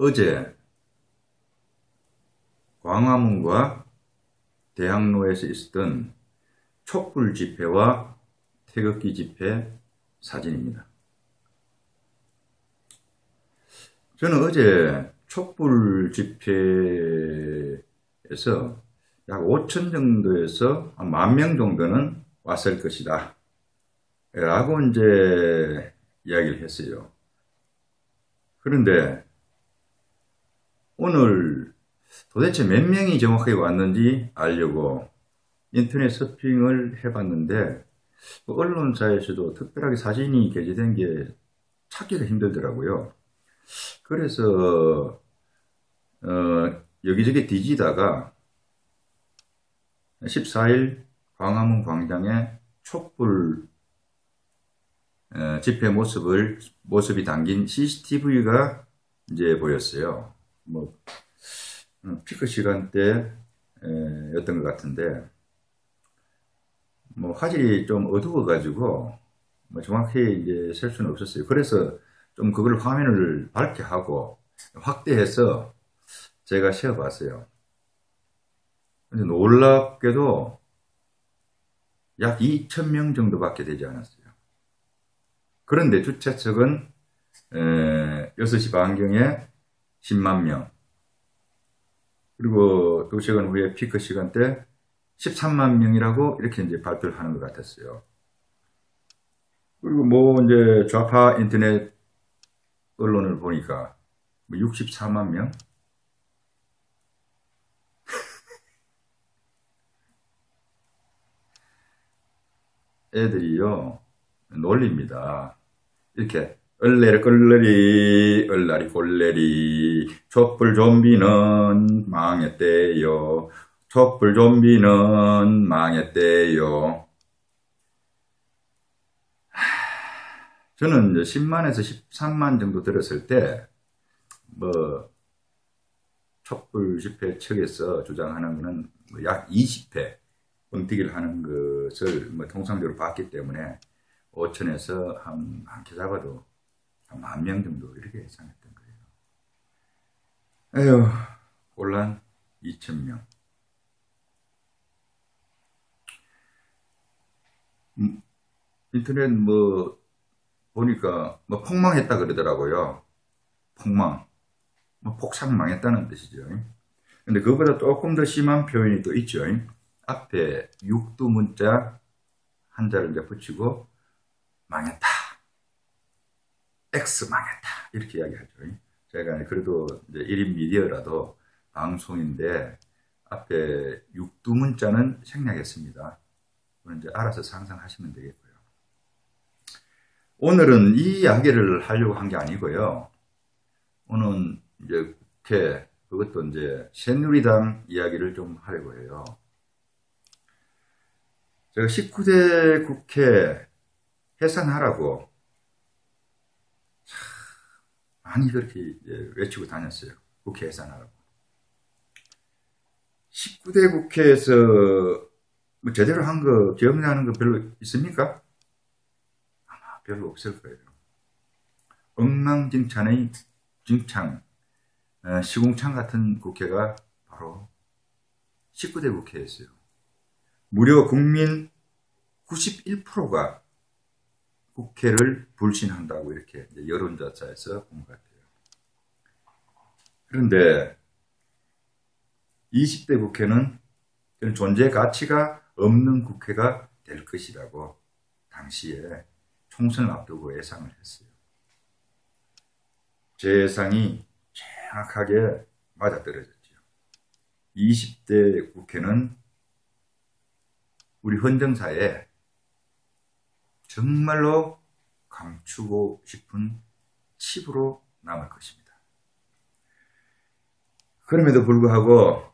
어제 광화문과 대학로에서 있었던 촛불 집회와 태극기 집회 사진입니다. 저는 어제 촛불 집회에서 약 5천 정도에서 한 10,000명 정도는 왔을 것이다 라고 이제 이야기를 했어요. 그런데 오늘 도대체 몇 명이 정확하게 왔는지 알려고 인터넷 서핑을 해봤는데 언론사에서도 특별하게 사진이 게재된 게 찾기가 힘들더라고요. 그래서 여기저기 뒤지다가 14일 광화문 광장에 촛불 집회 모습이 담긴 CCTV가 이제 보였어요. 피크 시간대였던 것 같은데, 화질이 좀 어두워가지고, 정확히 이제 셀 수는 없었어요. 그래서 좀 그걸 화면을 밝게 하고, 확대해서 제가 세어봤어요. 근데 놀랍게도 약 2,000명 정도밖에 되지 않았어요. 그런데 주최 측은 6시 반경에 10만 명, 그리고 2시간 후에 피크 시간대 13만 명이라고 이렇게 이제 발표를 하는 것 같았어요. 그리고 이제 좌파 인터넷 언론을 보니까 64만 명? 애들이요, 놀립니다. 이렇게 얼레리 꼴레리 얼라리 꼴레리 촛불 좀비는 망했대요. 촛불 좀비는 망했대요. 저는 이제 10만에서 13만 정도 들었을 때 촛불 집회 측에서 주장하는 것은 약 20회 뻥튀기를 하는 것을 통상적으로 봤기 때문에 5천에서 한개 잡아도 한 10,000명 정도 이렇게 예상했던 거예요. 에휴, 곤란 2,000명. 인터넷 보니까 폭망했다 그러더라고요. 폭망. 폭삭 망했다는 뜻이죠. 근데 그거보다 조금 더 심한 표현이 또 있죠. 앞에 육두문자 한자를 이제 붙이고 망했다. X 망했다. 이렇게 이야기하죠. 제가 그래도 이제 1인 미디어라도 방송인데 앞에 육두문자는 생략했습니다. 그건 이제 알아서 상상하시면 되겠고요. 오늘은 이 이야기를 하려고 한 게 아니고요. 오늘 이제 그것도 이제 새누리당 이야기를 좀 하려고 해요. 제가 19대 국회 해산하라고 많이 그렇게 외치고 다녔어요. 국회 해산하라고. 19대 국회에서 제대로 한 거 기억나는 거 별로 있습니까? 아마 별로 없을 거예요. 엉망진창의 시궁창 같은 국회가 바로 19대 국회였어요. 무려 국민 91%가 국회를 불신한다고 이렇게 여론조사에서 본 것 같아요. 그런데 20대 국회는 존재 가치가 없는 국회가 될 것이라고 당시에 총선을 앞두고 예상을 했어요. 제 예상이 정확하게 맞아떨어졌죠. 20대 국회는 우리 헌정사에 정말로 감추고 싶은 칩으로 남을 것입니다. 그럼에도 불구하고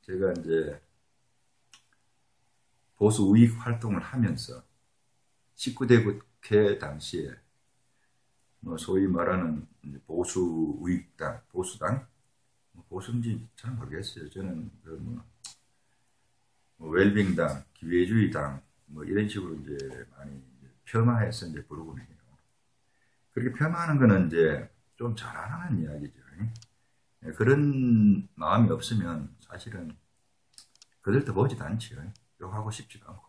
제가 이제 보수 우익 활동을 하면서 19대 국회 당시에 소위 말하는 보수 우익당, 보수당, 보수인지 잘 모르겠어요. 저는 웰빙당, 기회주의당 이런 식으로 이제 많이 폄하해서 이제 부르곤 해요. 그렇게 폄하하는 거는 이제 좀 잘하는 이야기죠. 예, 그런 마음이 없으면 사실은 그들도 보지도 않지요. 욕하고 싶지도 않고.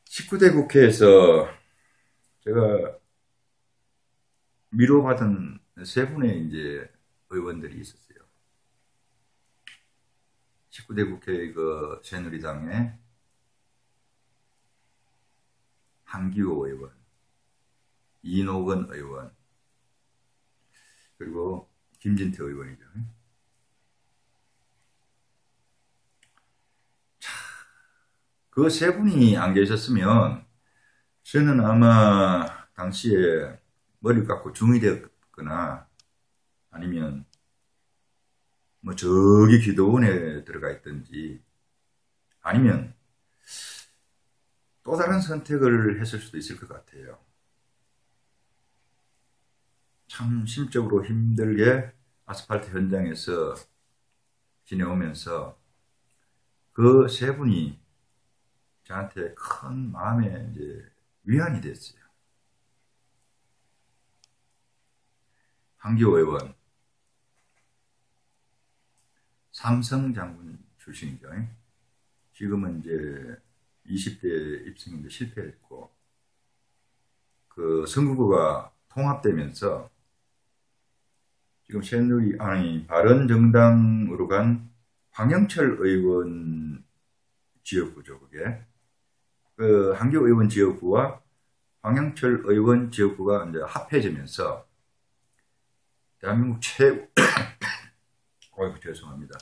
19대 국회에서 제가 미로받은 세 분의 이제 의원들이 있었어요. 19대 국회 그 새누리당의 한기호 의원, 이노건 의원, 그리고 김진태 의원이죠. 그 세 분이 안 계셨으면 저는 아마 당시에 머리를 깎고 중이되었거나 아니면 뭐 저기 기도원에 들어가 있든지 아니면 또 다른 선택을 했을 수도 있을 것 같아요. 참 심적으로 힘들게 아스팔트 현장에서 지내오면서 그 세 분이 저한테 큰 마음의 이제 위안이 됐어요. 한기호 의원, 삼성 장군 출신이죠. 지금은 이제 20대 입성인데 실패했고, 그 선거구가 통합되면서 지금 바른정당으로 간 황영철 의원 지역구죠, 그게. 그 한기호 의원 지역구와 황영철 의원 지역구가 이제 합해지면서 대한민국 어이구, 죄송합니다.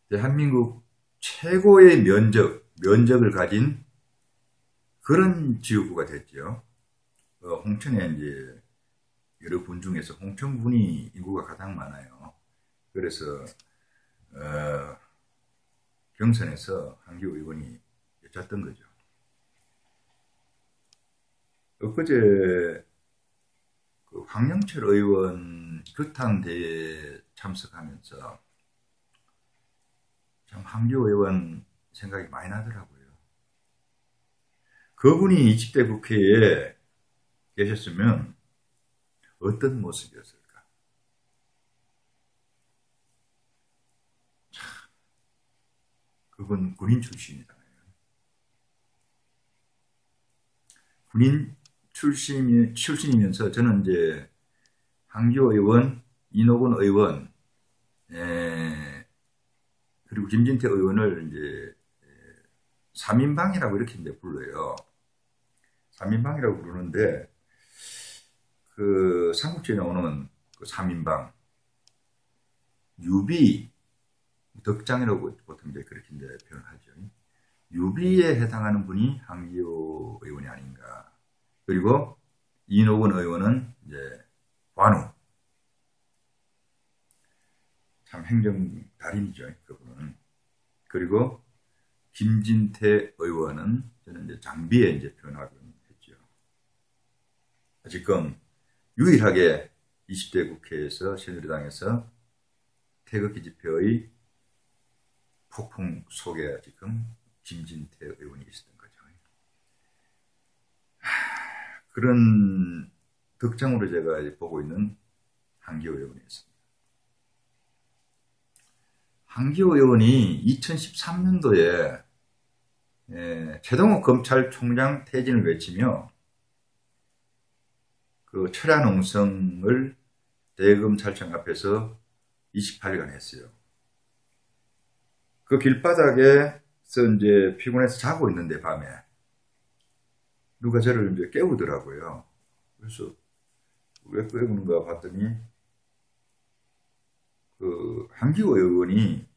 대한민국 최고의 면적을 가진 그런 지역구가 됐죠. 홍천에 이제 여러 군 중에서 홍천군이 인구가 가장 많아요. 그래서 경선에서 한기호 의원이 여쭸던 거죠. 엊그제 그 황영철 의원 규탄대회에 참석하면서 참 한기호 의원 생각이 많이 나더라고요. 그분이 20대 국회에 계셨으면 어떤 모습이었을까? 참, 그분 군인 출신이잖아요. 군인 출신이면서 저는 이제 한기호 의원, 이노건 의원, 그리고 김진태 의원을 이제 3인방이라고 이렇게 이제 불러요. 3인방이라고 부르는데 그 삼국지에 나오는 그 3인방 유비 덕장이라고 보통 이제 그렇게 이제 표현하죠. 유비에 해당하는 분이 한기호 의원이 아닌가. 그리고 이노건 의원은 이제 관우. 참 행정 달인이죠, 그분은. 그리고 김진태 의원은 저는 이제 장비에 이제 표현하곤 했죠. 지금 유일하게 20대 국회에서 새누리당에서 태극기 집회의 폭풍 속에 지금 김진태 의원이 있었던 거죠. 그런 덕장으로 제가 보고 있는 한기호 의원이었습니다. 한기호 의원이 2013년도에 최동욱 검찰총장 퇴진을 외치며 그 철야농성을 대검찰청 앞에서 28일간 했어요. 그 길바닥에서 이제 피곤해서 자고 있는데 밤에 누가 저를 이제 깨우더라고요. 그래서 왜 깨우는가 봤더니 그 한기호 의원이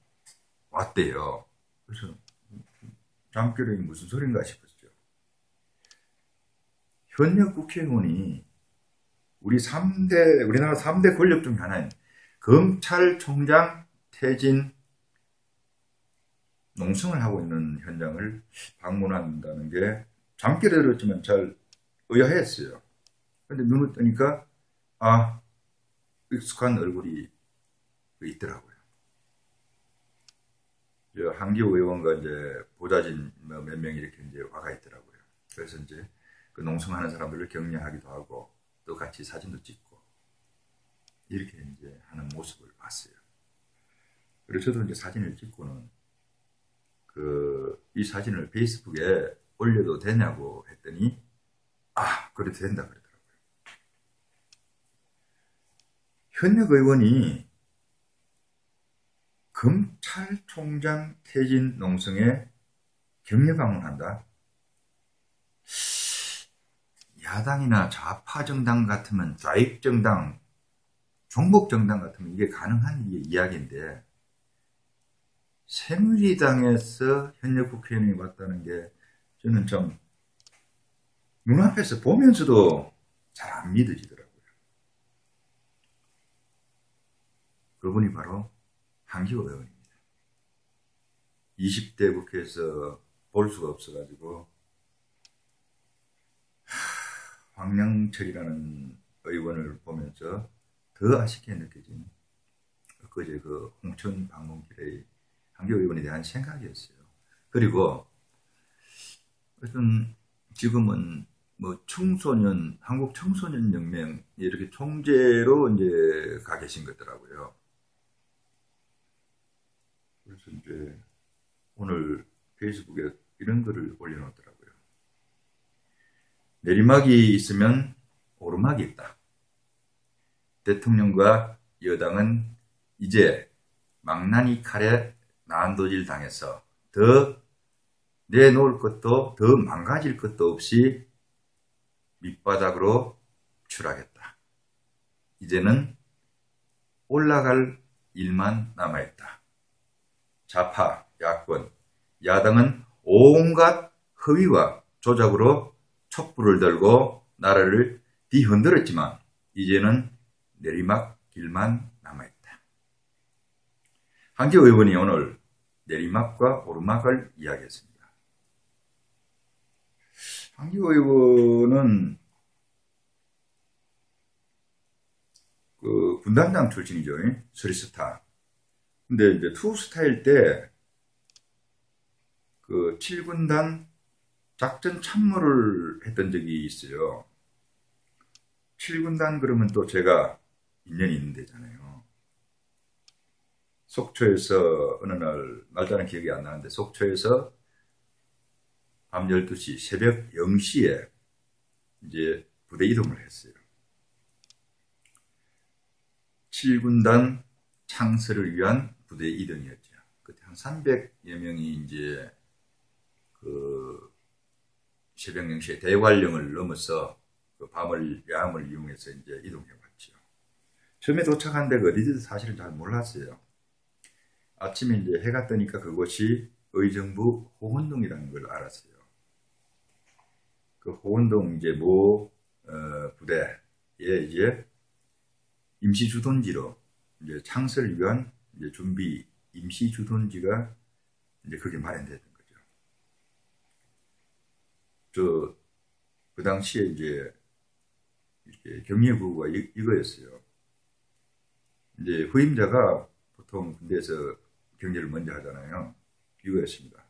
왔대요. 그래서 잠결에 무슨 소린가 싶었죠. 현역 국회의원이 우리나라 3대 권력 중 하나인 검찰총장 퇴진 농성을 하고 있는 현장을 방문한다는 게 잠결에 들었지만 잘 의아했어요. 근데 눈을 뜨니까 익숙한 얼굴이 있더라고요. 한기호 의원과 이제 보좌진 몇 명이 이렇게 이제 와가 있더라고요. 그래서 이제 그 농성하는 사람들을 격려하기도 하고 또 같이 사진도 찍고 이렇게 이제 하는 모습을 봤어요. 그래서 저도 이제 사진을 찍고는 이 사진을 페이스북에 올려도 되냐고 했더니 그래도 된다 그러더라고요. 현역 의원이 검찰총장 퇴진 농성에 격려 방문한다. 야당이나 좌파 정당 같으면, 좌익 정당, 종북 정당 같으면 이게 가능한 이야기인데, 새누리당에서 현역 국회의원이 왔다는 게 저는 좀 눈앞에서 보면서도 잘 안 믿어지더라고요. 그분이 바로 한기호 의원입니다. 20대 국회에서 볼 수가 없어가지고 황영철이라는 의원을 보면서 더 아쉽게 느껴진 그제 홍천 방문길의 한기호 의원에 대한 생각이었어요. 그리고 어떤 지금은 뭐 청소년, 한국 청소년 연맹 이렇게 총재로 이제 가 계신 거더라고요. 그래서 이제 오늘 페이스북에 이런 글을 올려놓더라고요. 내리막이 있으면 오르막이 있다. 대통령과 여당은 이제 망나니 칼에 난도질 당해서 더 내놓을 것도 더 망가질 것도 없이 밑바닥으로 추락했다. 이제는 올라갈 일만 남아있다. 좌파, 야권, 야당은 온갖 허위와 조작으로 촛불을 들고 나라를 뒤흔들었지만 이제는 내리막 길만 남아있다. 한기호 의원이 오늘 내리막과 오르막을 이야기했습니다. 한기호 의원은 군단장 출신이죠. 스리스타. 근데 이제 투스타일 때 7군단 작전 참모를 했던 적이 있어요. 7군단 그러면 또 제가 인연이 있는 데잖아요. 속초에서 어느 날짜는 기억이 안 나는데 속초에서 밤 12시, 새벽 0시에 이제 부대 이동을 했어요. 7군단 창설을 위한 부대 이동이었죠. 그때 한 300여 명이 이제 새벽 0시에 대관령을 넘어서 야암을 이용해서 이제 이동해 왔죠. 처음에 도착한 데가 어디든지 사실은 잘 몰랐어요. 아침에 이제 해가 뜨니까 그곳이 의정부 호원동이라는 걸 알았어요. 그 호원동 이제 부대에 이제 임시 주둔지로 이제 창설을 위한 이제 준비 임시 주둔지가 이제 그게 마련됐던 거죠. 그 당시에 이제 이렇게 경례구호가 이거였어요. 이제 후임자가 보통 군대에서 경례를 먼저 하잖아요. 이거였습니다.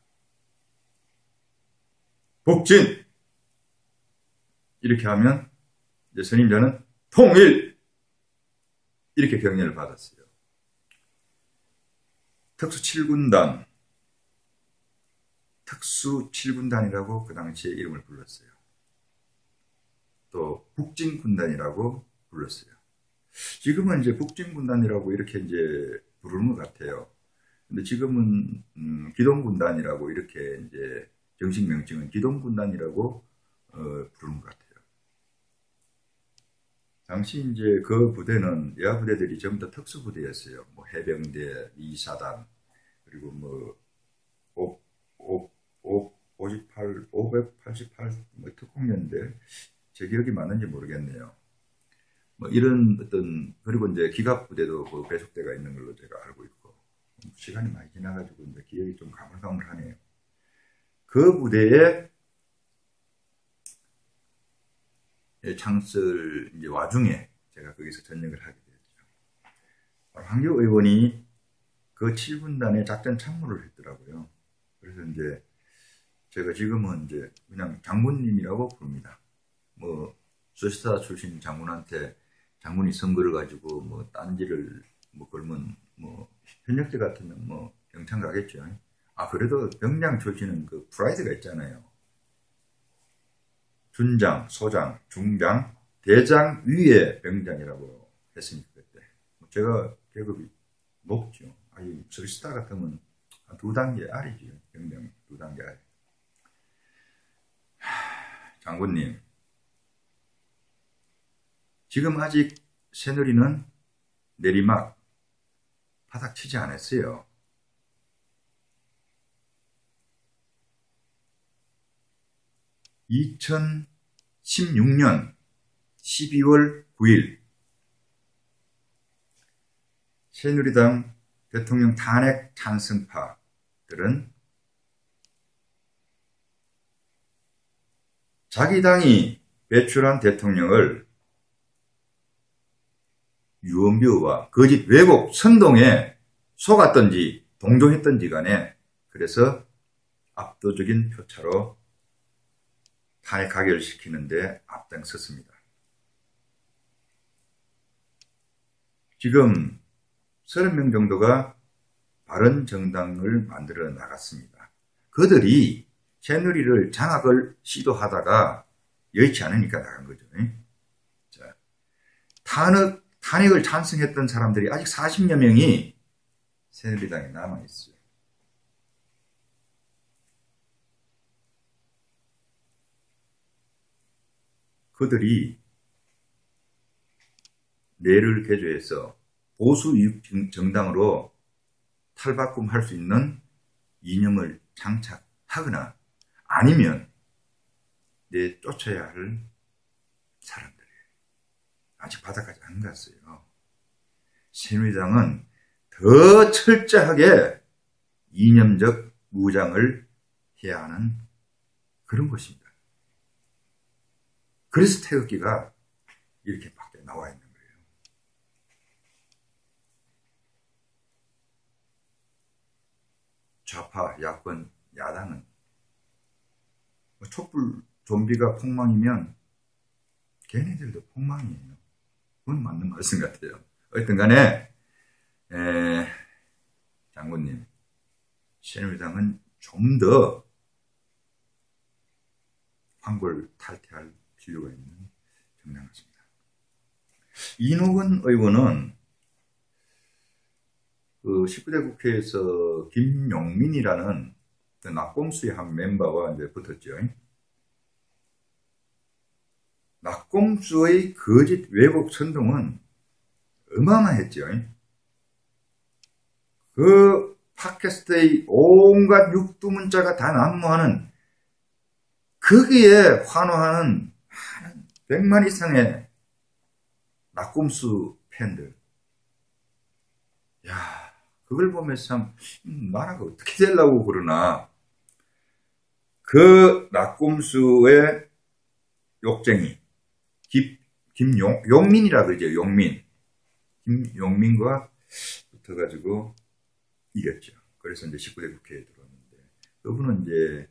북진! 이렇게 하면 이제 선임자는 통일! 이렇게 경례를 받았어요. 특수 7군단이라고 그 당시에 이름을 불렀어요. 또 북진군단이라고 불렀어요. 지금은 이제 북진군단이라고 이렇게 이제 부르는 것 같아요. 근데 지금은 기동군단이라고 이렇게 이제 정식 명칭은 기동군단이라고 부르는 것 같아요. 당시 이제 그 부대는 여하 부대들이 전부 다 특수부대였어요. 뭐 해병대, 2사단, 그리고 뭐 588 뭐 특공연대, 제 기억이 맞는지 모르겠네요. 뭐 이런 그리고 이제 기갑부대도 그 배속대가 있는 걸로 제가 알고 있고, 시간이 많이 지나가지고 이제 기억이 좀 가물가물하네요. 그 부대에 창설 이제 와중에 제가 거기서 전역을 하게 됐죠. 한기호 의원이 그 7군단의 작전 참모를 했더라고요. 그래서 이제 제가 지금은 이제 그냥 장군님이라고 부릅니다. 뭐 수시사 출신 장군한테 장군이 선거를 가지고 뭐 딴지를 뭐 걸면 뭐 현역대 같으면 뭐 영창 가겠죠. 아 그래도 병장 출신은 그 프라이드가 있잖아요. 준장, 소장, 중장, 대장 위의 병장이라고 했으니까 그때 제가 계급이 높죠. 아니 수시사 같으면 한 2단계 아래죠. 병장 2단계 아래. 장군님, 지금 아직 새누리는 내리막 바닥 치지 않았어요. 2016년 12월 9일 새누리당 대통령 탄핵 찬성파들은 자기 당이 배출한 대통령을 유언비어와 거짓 왜곡 선동에 속았던지 동조했던지 간에 그래서 압도적인 표차로 탄핵 가결시키는데 앞장섰습니다. 지금 30명 정도가 바른정당을 만들어 나갔습니다. 그들이 새누리를 장악을 시도하다가 여의치 않으니까 나간 거죠. 자, 탄핵을 찬성했던 사람들이 아직 40여 명이 새누리당에 남아있어요. 그들이 뇌를 개조해서 보수 정당으로 탈바꿈할 수 있는 이념을 장착하거나 아니면 내쫓아야 할 사람들이에요. 아직 바닥까지 안 갔어요. 새누리당은 더 철저하게 이념적 무장을 해야 하는 그런 것입니다. 그래서 태극기가 이렇게 밖에 나와 있는 거예요. 좌파, 야권, 야당은 촛불 좀비가 폭망이면 걔네들도 폭망이에요. 그건 맞는 말씀 같아요. 어쨌든 간에 장군님, 새누리당은 좀 더 환골탈퇴할 필요가 있는 정당 같습니다. 이노건 의원은 그 19대 국회에서 김용민이라는 그 낙곰수의 한 멤버와 이제 붙었죠. 낙곰수의 거짓 왜곡 선동은 어마어마했죠. 그 팟캐스트의 온갖 육두문자가 다 난무하는 거기에 환호하는 100만 이상의 낙곰수 팬들. 야, 그걸 보면서 참 나라가 어떻게 되려고 그러나. 그 낙곰수의 욕쟁이 용민이라 그러죠. 용민. 김용민과 붙어가지고 이겼죠. 그래서 이제 19대 국회에 들어왔는데, 그분은 이제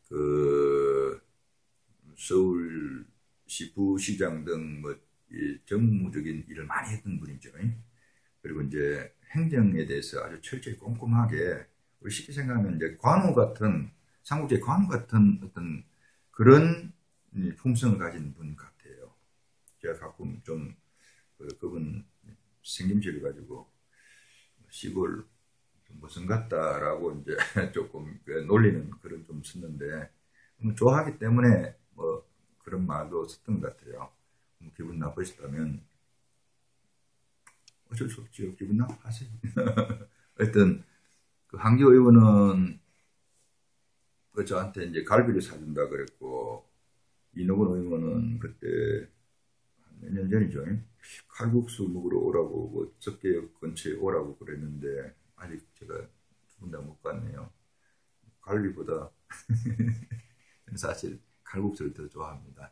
그 서울시 부시장 등 뭐 정무적인 일을 많이 했던 분이죠. 그리고 이제 행정에 대해서 아주 철저히 꼼꼼하게, 우리 쉽게 생각하면 이제 관우 같은, 삼국지 관우 같은 어떤 그런 품성을 가진 분 같아요. 제가 가끔 좀 그분 생김새를 가지고 시골 무슨 같다라고 이제 조금 놀리는 글을 좀 썼는데, 좋아하기 때문에 뭐 그런 말도 썼던 것 같아요. 기분 나쁘셨다면 어쩔 수 없죠. 기분 나빠하세요. 하여튼 그 한기호 의원은 그 저한테 이제 갈비를 사준다 그랬고, 이노건 의원은 그때 몇 년 전이죠. 칼국수 먹으러 오라고, 뭐 적개역 근처에 오라고 그랬는데 아직 제가 두 분 다 못 갔네요. 갈비보다 사실 칼국수를 더 좋아합니다.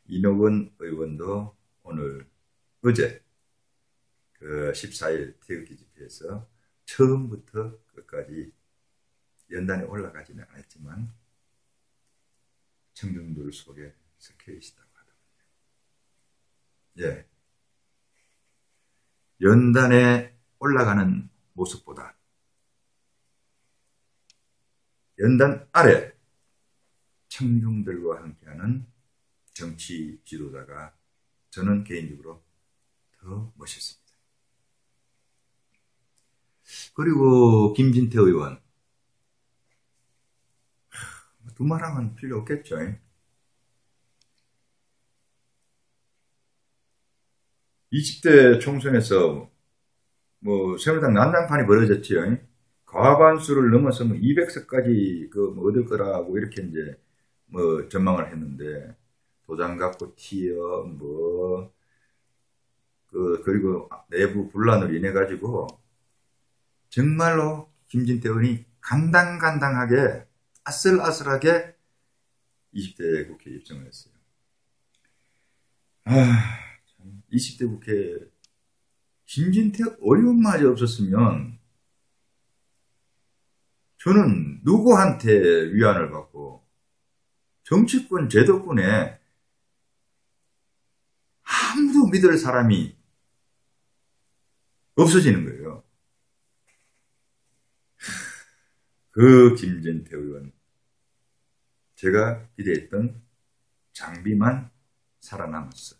이노건 의원도 어제 그 14일 태극기 집회에서 처음부터 끝까지 연단에 올라가지는 않았지만 청중들 속에 섞여 있다고 하더군요. 예, 연단에 올라가는 모습보다 연단 아래 청중들과 함께하는 정치 지도자가 저는 개인적으로 더 멋있습니다. 그리고 김진태 의원, 두말하면 필요 없겠죠. 20대 총선에서 뭐 새누리당 난장판이 벌어졌지요. 과반수를 넘어서 뭐 200석까지 얻을 거라고 이렇게 이제 뭐 전망을 했는데 도장 갖고 튀어 그리고 내부 분란을 인해 가지고 정말로 김진태 의원이 간당간당하게 아슬아슬하게 20대 국회에 입성을 했어요. 20대 국회 김진태 의원마저 없었으면 저는 누구한테 위안을 받고 정치권 제도권에 아무도 믿을 사람이 없어지는 거예요. 그 김진태 의원, 제가 기대했던 장비만 살아남았어.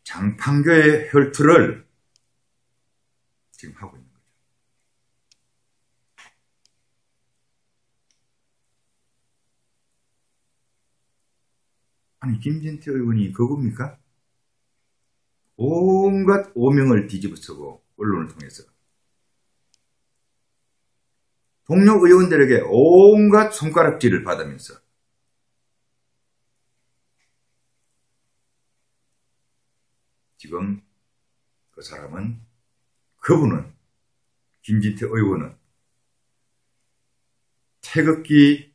장판교의 혈투를 지금 하고 있는 거죠. 아니, 김진태 의원이 그겁니까? 온갖 오명을 뒤집어쓰고 언론을 통해서 동료 의원들에게 온갖 손가락질을 받으면서 지금 그분은 김진태 의원은 태극기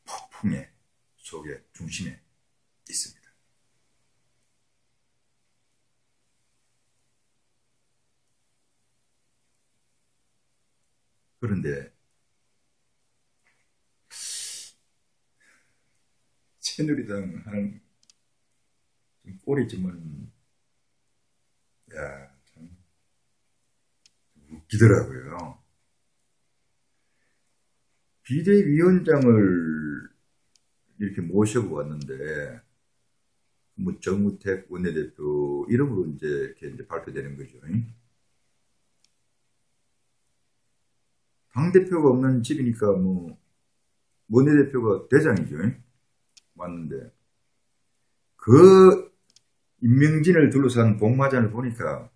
폭풍의 속에 중심에 있습니다. 그런데 새누리당 하는 꼬리쯤은 참 웃기더라고요. 비대위원장을 이렇게 모시고 왔는데 뭐 정우택 원내대표 이름으로 이렇게 발표되는 거죠. 당대표가 없는 집이니까 뭐 원내대표가 대장이죠. 왔는데 그 임명진을 둘러싼 복마전을 보니까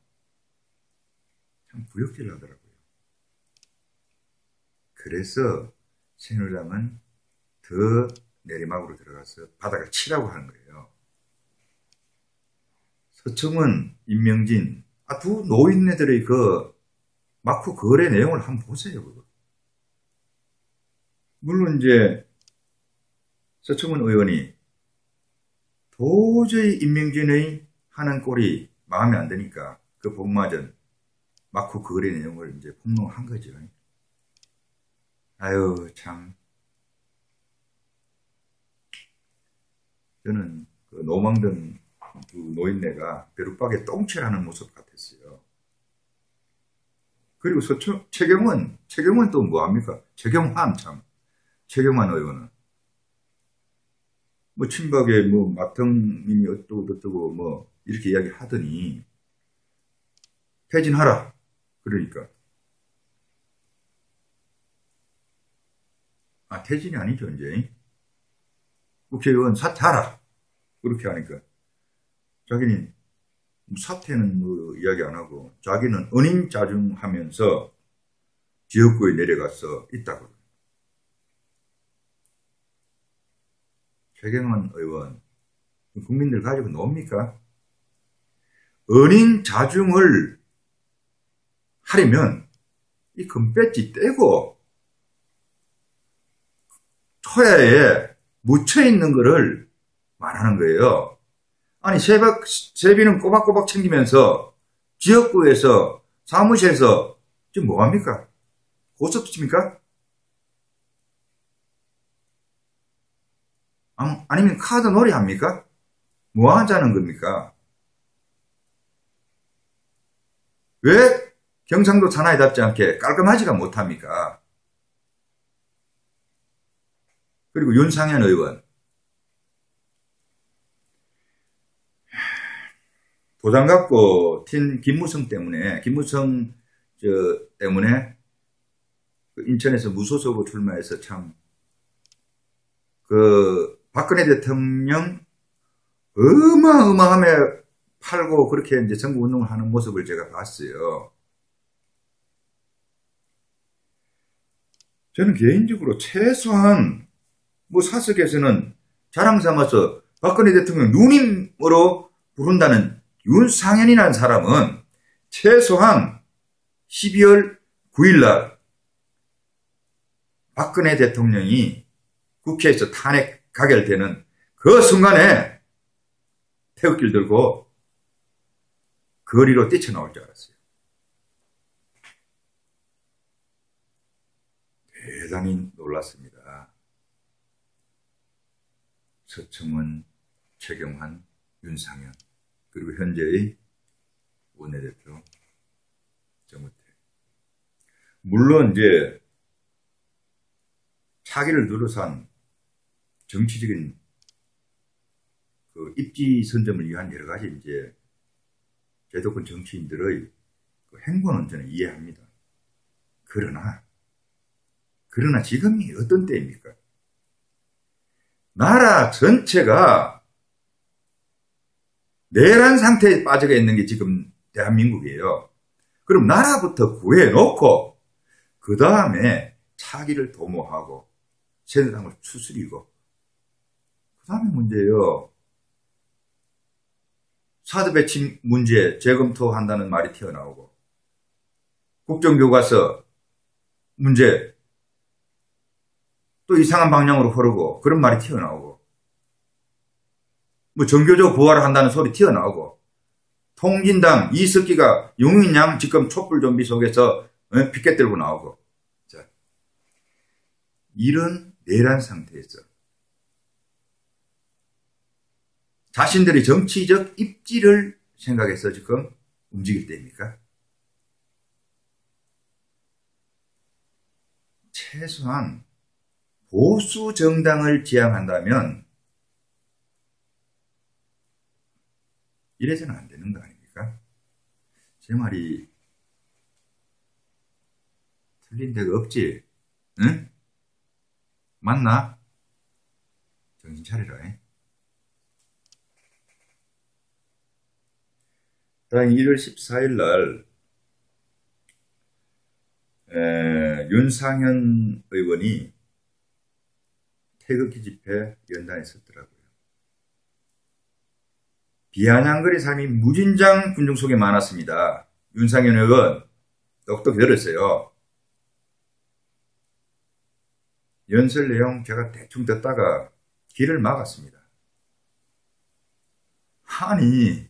참 구역질 하더라고요. 그래서 새누리당은 더 내리막으로 들어가서 바닥을 치라고 하는 거예요. 서청원, 임명진, 두 노인네들의 마크 거래 내용을 한번 보세요. 그거. 물론 이제 서청원 의원이 도저히 임명진의 하는 꼴이 마음에 안 드니까 그 복마전 마크 거래 내용을 이제 폭로한 거죠. 아유, 참. 저는 그 노망든 두 노인네가 벼룩박에 똥칠하는 모습 같았어요. 그리고 최경원 또 뭐합니까? 최경환 최경환 의원은 뭐 친박에 뭐 마통님이 어쩌고 뭐 이렇게 이야기 하더니 퇴진하라. 그러니까 퇴진이 아니죠 이제 국회의원 사퇴하라. 그렇게 하니까 자기는 사퇴는 뭐 이야기 안 하고 자기는 은인자중하면서 지역구에 내려가서 있다고. 최경환 의원, 국민들 가지고 놉니까? 은인자중을 하려면 이 금배지 떼고 초야에 묻혀있는 거를 말하는 거예요. 아니 세비는 꼬박꼬박 챙기면서 지역구에서 사무실에서 지금 뭐합니까? 고스톱 칩니까? 아니면 카드 놀이 합니까? 뭐 하자는 겁니까? 왜 경상도 사나이답지 않게 깔끔하지가 못합니까? 그리고 윤상현 의원, 도장 갖고 튄 김무성 때문에 인천에서 무소속으로 출마해서 참 박근혜 대통령 어마어마함에 팔고 그렇게 이제 선거운동을 하는 모습을 제가 봤어요. 저는 개인적으로 최소한 사석에서는 자랑 삼아서 박근혜 대통령 누님으로 부른다는 윤상현이라는 사람은 최소한 12월 9일날 박근혜 대통령이 국회에서 탄핵 가결되는 그 순간에 태극기를 들고 거리로 뛰쳐나올 줄 알았어요. 대단히 놀랐습니다. 서청원, 최경환, 윤상현, 그리고 현재의 원내대표 정우택. 물론 이제 차기를 둘러싼 정치적인 입지 선점을 위한 여러 가지 이제 제도권 정치인들의 행보는 저는 이해합니다. 그러나 지금이 어떤 때입니까? 나라 전체가 내란 상태에 빠져가 있는 게 지금 대한민국이에요. 그럼 나라부터 구해놓고 그 다음에 차기를 도모하고 새누리당을 추스리고 그 다음에 문제예요. 사드 배치 문제 재검토한다는 말이 튀어나오고 국정교과서 문제 또 이상한 방향으로 흐르고 그런 말이 튀어나오고 정교조 부활을 한다는 소리 튀어나오고 통진당 이석기가 용인양 지금 촛불 좀비 속에서 피켓 들고 나오고 자, 이런 내란 상태에서 자신들의 정치적 입지를 생각해서 지금 움직일 때입니까? 최소한 보수 정당을 지향한다면 이래서는 안 되는 거 아닙니까? 제 말이 틀린 데가 없지? 응? 맞나? 정신 차리라. 다음 1월 14일 날 윤상현 의원이 태극기 집회 연단에 섰더라고요. 비아냥거리 삶이 무진장 군중 속에 많았습니다. 윤상현 의원 똑똑히 들었어요. 연설 내용 제가 대충 듣다가 길을 막았습니다. 아니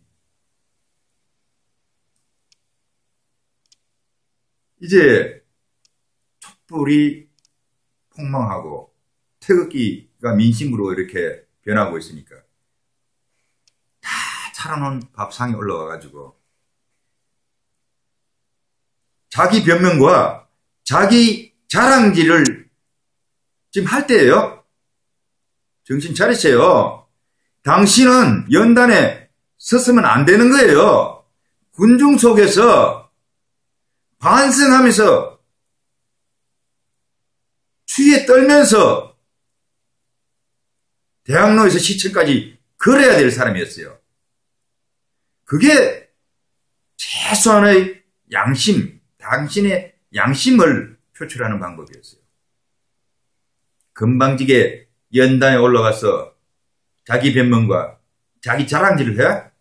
이제 촛불이 폭망하고 태극기가 민심으로 이렇게 변하고 있으니까 다 차려놓은 밥상에 올라와가지고 자기 변명과 자기 자랑질을 지금 할 때예요. 정신 차리세요. 당신은 연단에 섰으면 안 되는 거예요. 군중 속에서 반성하면서 추위에 떨면서 대학로에서 시청까지 걸어야 될 사람이었어요. 그게 최소한의 양심, 당신의 양심을 표출하는 방법이었어요. 건방지게 연단에 올라가서 자기 변명과 자기 자랑질을 해?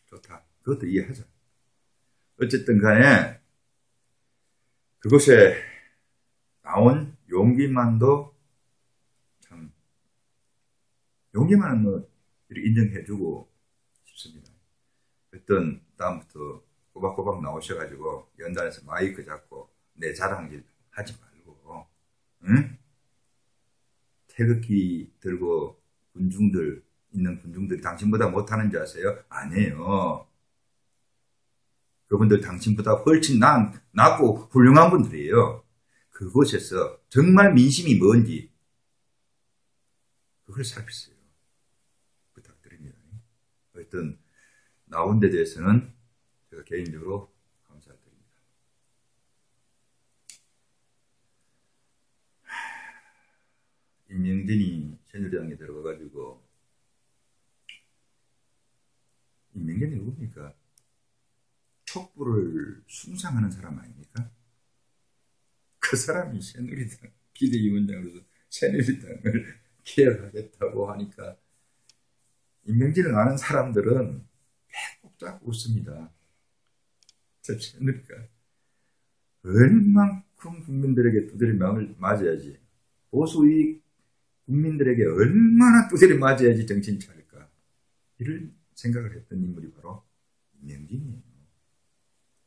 좋다. 그것도 이해하자. 어쨌든 간에 그곳에 나온 용기만도 참 용기만은 이렇게 인정해주고 싶습니다. 어떤 다음부터 꼬박꼬박 나오셔가지고 연단에서 마이크 잡고 내 자랑질 하지 말고 응? 태극기 들고 있는 군중들이 당신보다 못하는 줄 아세요? 아니에요. 그분들 당신보다 훨씬 낫고 훌륭한 분들이에요. 그곳에서 정말 민심이 뭔지 그걸 살피세요. 부탁드립니다. 하여튼 나온 데 대해서는 제가 개인적으로 감사드립니다. 임명진이 새누리당에 들어가가지고, 임명진이 누굽니까? 촛불을 숭상하는 사람 아닙니까? 그 사람이 새누리당 비대위원장으로서 새누리당을 개혁하겠다고 하니까 임명진을 아는 사람들은 빼곡 웃습니다. 새누리가 얼만큼 국민들에게 두드려 맞아야지, 보수의 국민들에게 얼마나 두드려 맞아야지 정신 차릴까, 이를 생각을 했던 인물이 바로 임명진이에요.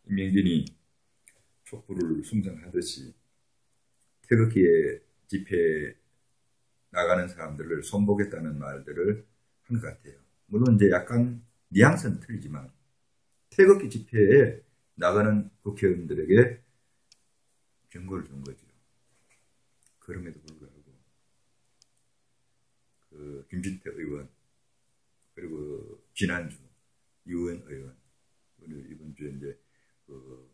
임명진이 촛불을 숭상하듯이 태극기에 집회에 나가는 사람들을 손보겠다는 말들을 한 것 같아요. 물론 이제 약간 뉘앙스는 틀리지만 태극기 집회에 나가는 국회의원들에게 경고를 준 거죠. 그럼에도 불구하고 그 김진태 의원, 그리고 지난주 유엔 의원, 그리고 이번 주에 이제 그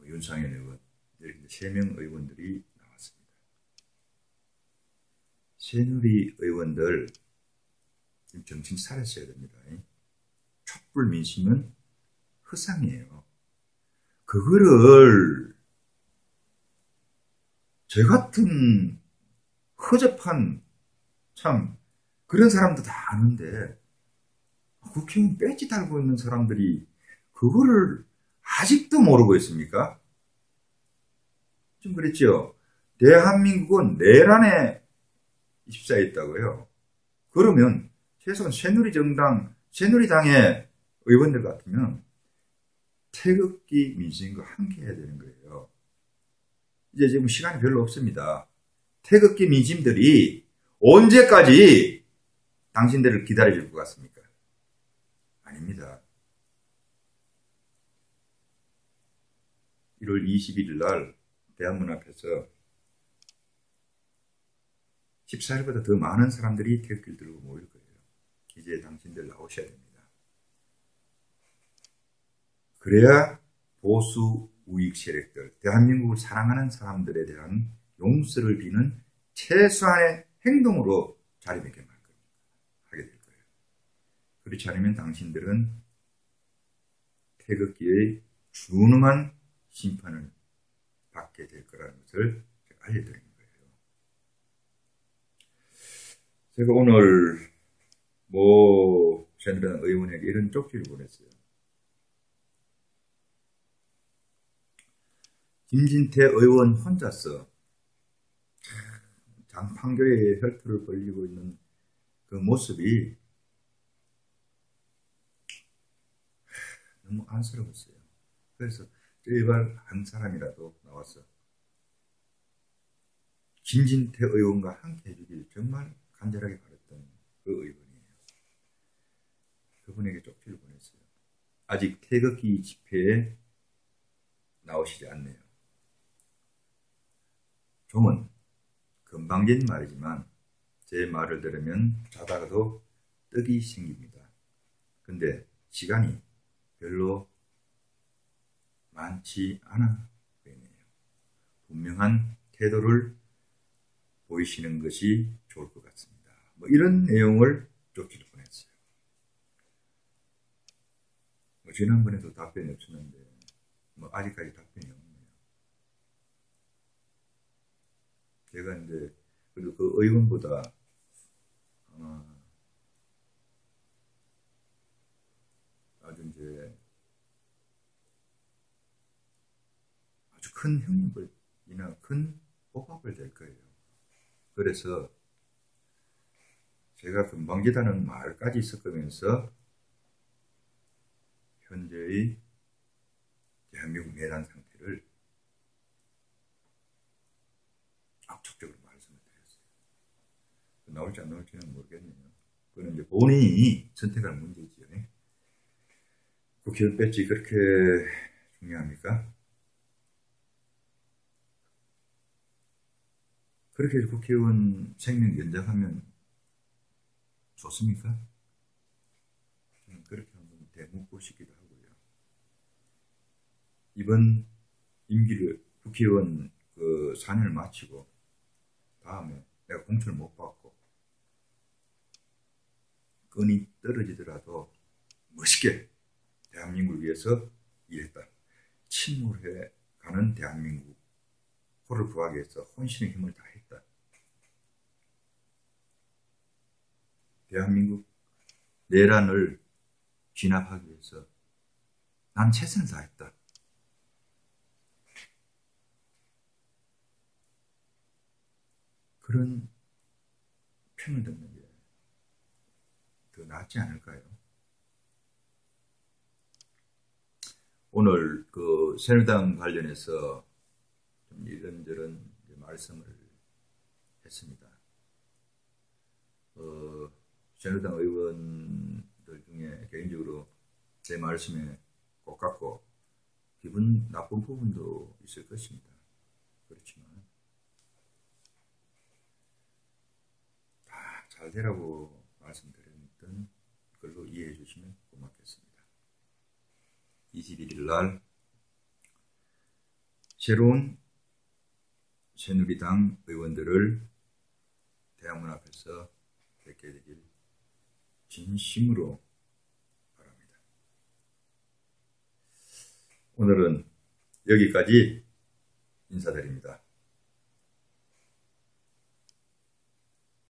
윤상현 의원, 이렇게 3명 의원들이 나왔습니다. 새누리 의원들 지금 정신 차렸어야 됩니다. 촛불 민심은 허상이에요. 그거를 저 같은 허접한 참 그런 사람도 다 아는데 국회의원 배지 달고 있는 사람들이 그거를 아직도 모르고 있습니까? 좀 그랬죠. 대한민국은 내란에 휩싸여 있다고요. 그러면 최소한 새누리당의 의원들 같으면 태극기 민심과 함께 해야 되는 거예요. 이제 지금 시간이 별로 없습니다. 태극기 민심들이 언제까지 당신들을 기다려줄 것 같습니까? 아닙니다. 1월 21일 날 대한문 앞에서 14일보다 더 많은 사람들이 태극기를 들고 모일 거예요. 이제 당신들 나오셔야 됩니다. 그래야 보수 우익 세력들, 대한민국을 사랑하는 사람들에 대한 용서를 비는 최소한의 행동으로 자리매김하게 될 거예요. 그렇지 않으면 당신들은 태극기의 준엄한 심판을 받게 될 거라는 것을 제가 알려드리는 거예요. 제가 오늘 새누리당 의원에게 이런 쪽지를 보냈어요. 김진태 의원 혼자서 장판교에 혈투를 벌이고 있는 그 모습이 너무 안쓰러웠어요. 그래서 제발 한 사람이라도 나와서 김진태 의원과 함께 해주길 정말 간절하게 바랐던 그 의원이에요. 그분에게 쪽지를 보냈어요. 아직 태극기 집회에 나오시지 않네요. 좀은 금방진 말이지만 제 말을 들으면 자다가도 떡이 생깁니다. 근데 시간이 별로 많지 않아 보이네요. 분명한 태도를 보이시는 것이 좋을 것 같습니다. 이런 내용을 쪽지를 보냈어요. 지난번에도 답변이 없었는데 아직까지 답변이 없네요. 제가 이제 그래도 그 의원보다 아주 큰 형벌이나 큰 폭박을 될 거예요. 그래서 제가 금방지다는 말까지 섞으면서 현재의 대한민국 내란 상태를 압축적으로 말씀을 드렸어요. 나올지 안 나올지는 모르겠네요. 그건 이제 본인이 선택할 문제지요. 국회의원 배지 그렇게 중요합니까? 그렇게 해서 국회의원 생명 연장하면 좋습니까? 저는 그렇게 한번 대묻고 싶기도 하고요. 이번 임기를 국회의원 그 4년을 마치고 다음에 내가 공천을 못 받고 건이 떨어지더라도 멋있게 대한민국을 위해서 일했다. 침몰해 가는 대한민국 코를 구하기 위해서 혼신의 힘을 다했다. 대한민국 내란을 진압하기 위해서 난 최선을 다했다. 그런 평을 듣는 게 더 낫지 않을까요? 오늘 그 새누리당 관련해서 좀 이런저런 말씀을 했습니다. 새누리당 의원들 중에 개인적으로 제 말씀에 꼭 같고 기분 나쁜 부분도 있을 것입니다. 그렇지만 다 잘 되라고 말씀드렸던 걸로 이해해 주시면 고맙겠습니다. 21일 날 새로운 새누리당 의원들을 대학문 앞에서 뵙게 되길 진심으로 바랍니다. 오늘은 여기까지 인사드립니다.